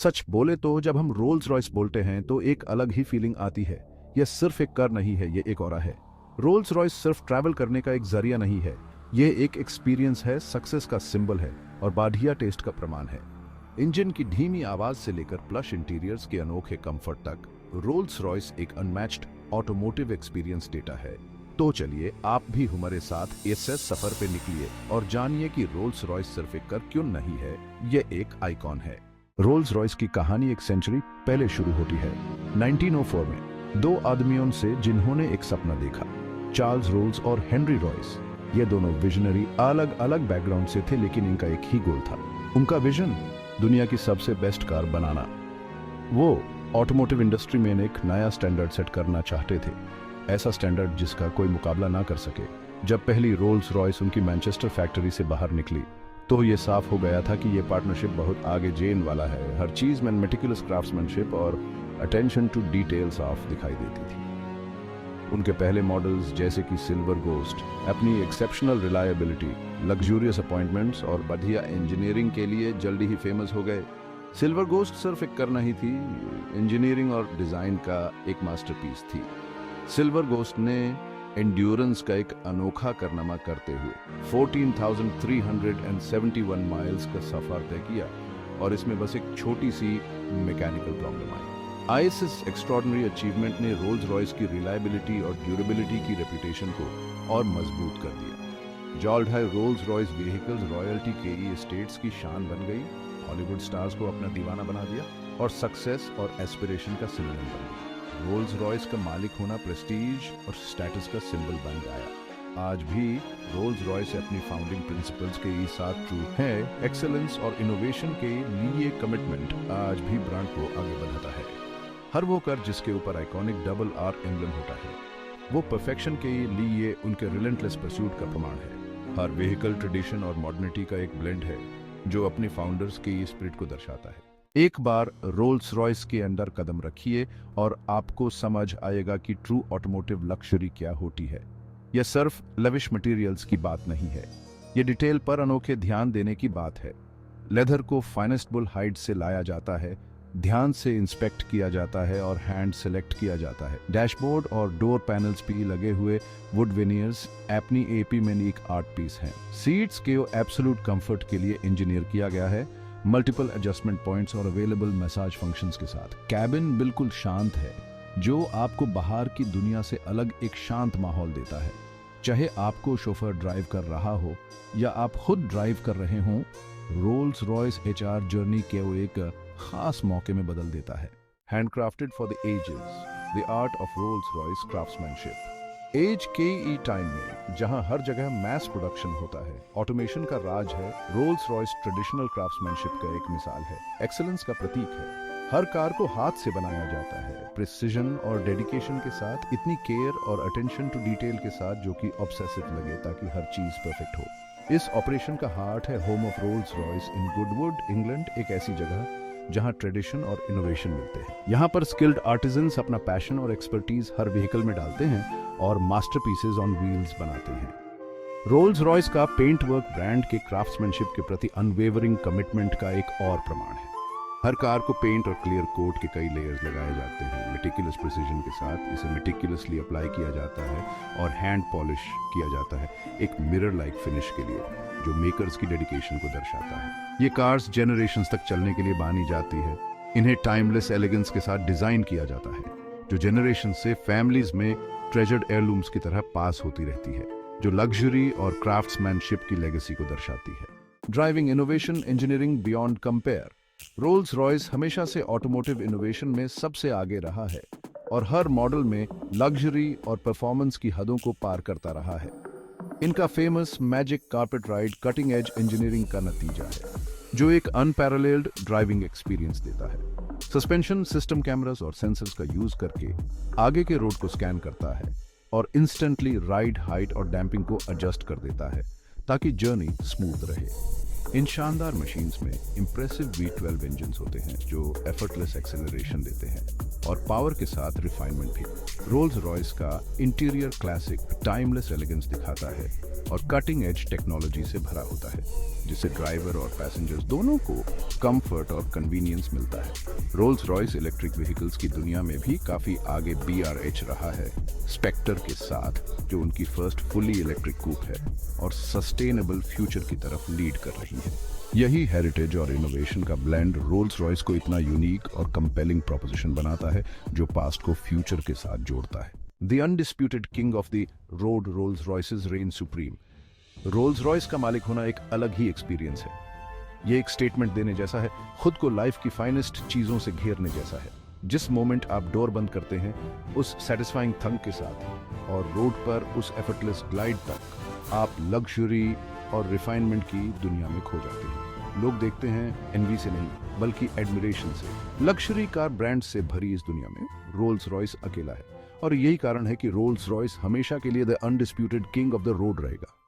सच बोले तो जब हम रोल्स रॉयस बोलते हैं तो एक अलग ही फीलिंग आती है। यह सिर्फ एक कार नहीं है, ये एक ऑरा है। रोल्स रॉयस सिर्फ ट्रैवल करने का एक जरिया नहीं है, ये एक एक्सपीरियंस है, सक्सेस का सिंबल है और बढ़िया टेस्ट का प्रमाण है। इंजन की धीमी आवाज से लेकर प्लश इंटीरियर्स के अनोखे कंफर्ट तक, रोल्स रॉयस एक अनमैच्ड ऑटोमोटिव एक्सपीरियंस देता है। तो चलिए आप भी हमारे साथ इस सफर पे निकलिए और जानिए कि रोल्स रॉयस सिर्फ एक कार क्यों नहीं है, ये एक आइकॉन है। रोल्स रॉयस की कहानी एक सेंचुरी पहले शुरू होती है, 1904 में, दो आदमियों से जिन्होंने एक सपना देखा, चार्ल्स रोल्स और हेनरी रॉयस। ये दोनों विजनरी अलग अलग बैकग्राउंड से थे, लेकिन इनका एक ही गोल था। उनका विजन दुनिया की सबसे बेस्ट कार बनाना। वो ऑटोमोटिव इंडस्ट्री में एक नया स्टैंडर्ड सेट करना चाहते थे, ऐसा स्टैंडर्ड जिसका कोई मुकाबला ना कर सके। जब पहली रोल्स रॉयस उनकी मैनचेस्टर फैक्ट्री से बाहर निकली तो ये साफ हो गया था कि ये पार्टनरशिप बहुत आगे जेन वाला है। हर चीज में मेटिकुलस क्राफ्ट्समैनशिप और अटेंशन टू डिटेल साफ दिखाई देती थी। उनके पहले मॉडल्स जैसे कि सिल्वर गोस्ट अपनी एक्सेप्शनल रिलायबिलिटी, लग्जूरियस अपॉइंटमेंट्स और बढ़िया इंजीनियरिंग के लिए जल्दी ही फेमस हो गए। सिल्वर गोस्ट सिर्फ एक कार नहीं थी, इंजीनियरिंग और डिजाइन का एक मास्टरपीस थी। सिल्वर गोस्ट ने एंड्योरेंस का एक अनोखा कारनामा करते हुए 14,371 माइल्स का सफर तय किया और इसमें बस एक छोटी सी मैकेनिकल प्रॉब्लम आई। इस एक्स्ट्रॉर्डिनरी अचीवमेंट ने रोल्स रॉयस की रिलायबिलिटी और ड्यूरेबिलिटी की रेपुटेशन को और मजबूत कर दिया। जॉल्ड हाई रोल्स रॉयस व्हीकल्स रॉयल्टी के एस्टेट्स की शान बन गई, हॉलीवुड स्टार्स को अपना दीवाना बना दिया और सक्सेस और एस्पिरेशन का सिनोनिम बन गया। रोल्स रॉयस का मालिक होना प्रेस्टीज और स्टेटस का सिंबल बन गया। आज भी रोल्स रॉयस अपनी फाउंडिंग प्रिंसिपल्स के साथ ट्रू है। एक्सेलेंस और इनोवेशन के लिए कमिटमेंट आज भी ब्रांड को आगे बढ़ाता है। हर वो कार जिसके ऊपर आइकॉनिक डबल आर एम्ब्लम होता है, वो परफेक्शन के लिए उनके रिलेंटलेस परस्यूट का प्रमाण है। हर व्हीकल ट्रेडिशन और मॉडर्निटी का एक ब्लेंड है जो अपने फाउंडर्स के स्पिरिट को दर्शाता है। एक बार रोल्स रॉयस के अंदर कदम रखिए और आपको समझ आएगा कि ट्रू ऑटोमोटिव लक्जरी क्या होती है। यह सिर्फ लविश मटेरियल्स की बात नहीं है, यह डिटेल पर अनोखे ध्यान देने की बात है। लेदर को फाइनेस्ट बुल हाइड से लाया जाता है, ध्यान से इंस्पेक्ट किया जाता है और हैंड सेलेक्ट किया जाता है। डैशबोर्ड और डोर पैनल्स पे लगे हुए वुड वेनियर्स अपनी एपी में एक आर्ट पीस हैं। सीट्स के एब्सोल्यूट कंफर्ट के लिए इंजीनियर किया गया है, मल्टीपल एडजस्टमेंट पॉइंट्स और अवेलेबल मसाज फंक्शंस के साथ। कैबिन बिल्कुल शांत है, जो आपको बाहर की दुनिया से अलग एक शांत माहौल देता है। चाहे आपको शोफर ड्राइव कर रहा हो या आप खुद ड्राइव कर रहे हों, रोल्स रॉयस HR जर्नी के वो एक खास मौके में बदल देता है। Handcrafted for the ages, the art of Rolls Royce craftsmanship. Age के टाइम में जहां हर जगह मैस प्रोडक्शन होता है, ऑटोमेशन का राज है, रोल्स रॉयस ट्रेडिशनल क्राफ्ट्समैनशिप का एक मिसाल है, एक्सेलेंस का प्रतीक है। हर कार को हाथ से बनाया जाता है, प्रिसिजन और डेडिकेशन के साथ, इतनी केयर और अटेंशन टू डिटेल के साथ जो कि ऑब्सेसिव लगे ताकि हर चीज परफेक्ट हो। इस ऑपरेशन का हार्ट है home of Rolls Royce in Goodwood, England, एक ऐसी जगह जहां ट्रेडिशन और इनोवेशन मिलते हैं। यहाँ पर स्किल्ड आर्टिजन्स अपना पैशन और एक्सपर्टीज हर व्हीकल में डालते हैं और मास्टरपीसेस ऑन व्हील्स बनाते हैं। रोल्स रॉयस का पेंट वर्क ब्रांड के क्राफ्ट्समैनशिप के प्रति अनवेवरिंग कमिटमेंट का एक और प्रमाण है। हर कार को पेंट और क्लियर कोट के कई लेयर्स लगाए जाते हैं। मेटिकुलस प्रिसीजन के साथ इसे मेटिकुलसली अप्लाई किया जाता है और हैंड पॉलिश किया जाता है, एक मिरर लाइक फिनिश के लिए, जो मेकर्स की डेडिकेशन को दर्शाता है। ये कार्स जेनरेशंस तक चलने के लिए बानी जाती है। इन्हें टाइमलेस एलिगेंस के साथ डिजाइन किया जाता है, जो जेनरेशन से फैमिलीज में ट्रेजर्ड एयरलूम्स की तरह पास होती रहती है, जो लग्जरी और क्राफ्ट्समैनशिप की लेगेसी को दर्शाती है। Driving innovation, engineering beyond compare. Rolls Royce हमेशा से ऑटोमोटिव इनोवेशन में सबसे आगे रहा है और हर मॉडल में लग्जरी और परफॉर्मेंस की हदों को पार करता रहा है। इनका famous magic carpet ride cutting edge engineering का नतीजा है, जो एक अनपैरेलल्ड ड्राइविंग एक्सपीरियंस देता है। सस्पेंशन सिस्टम कैमरास और सेंसर्स का यूज करके आगे के रोड को स्कैन करता है और इंस्टेंटली राइड हाइट और डैम्पिंग को एडजस्ट कर देता है ताकि जर्नी स्मूथ रहे। इन शानदार मशीन्स में इंप्रेसिव V12 इंजन्स होते हैं जो एफर्टलेस एक्सेलरेशन देते हैं और पावर के साथ रिफाइनमेंट भी। रोल्स रॉयस का इंटीरियर क्लासिक टाइमलेस एलिगेंस दिखाता है, और कटिंग एज टेक्नोलॉजी से भरा होता है, जिससे ड्राइवर और पैसेंजर्स दोनों को कंफर्ट और कन्वीनियंस मिलता है। रोल्स रॉयस इलेक्ट्रिक व्हीकल्स की दुनिया में भी काफी आगे BRH रहा है, स्पेक्टर के साथ, जो उनकी फर्स्ट फुली इलेक्ट्रिक कूप है और सस्टेनेबल फ्यूचर की तरफ लीड कर रही है। यही हेरिटेज और इनोवेशन का ब्लेंड रोल्स रॉयस को इतना यूनिक और कंपेलिंग प्रोपोजिशन बनाता है, जो पास्ट को फ्यूचर के साथ जोड़ता है। The undisputed king of the road, Rolls Royce rain supreme. Rolls Royce का मालिक होना एक अलग ही एक्सपीरियंस है। ये एक स्टेटमेंट देने जैसा है, खुद को लाइफ की फाइनेस्ट चीजों से घेरने जैसा है। जिस मोमेंट आप डोर बंद करते हैं, उस सेटिस्फाइंग थंग के साथ, और रोड पर उस एफर्टलेस ग्लाइड तक, आप लग्जरी और रिफाइनमेंट की दुनिया में खो जाते हैं। लोग देखते हैं एनवी से नहीं, बल्कि एडमिरेशन से। लग्जरी कार ब्रांड से भरी इस दुनिया में रोल्स रॉयस अकेला है, और यही कारण है कि रोल्स रॉयस हमेशा के लिए the undisputed king of the road रहेगा।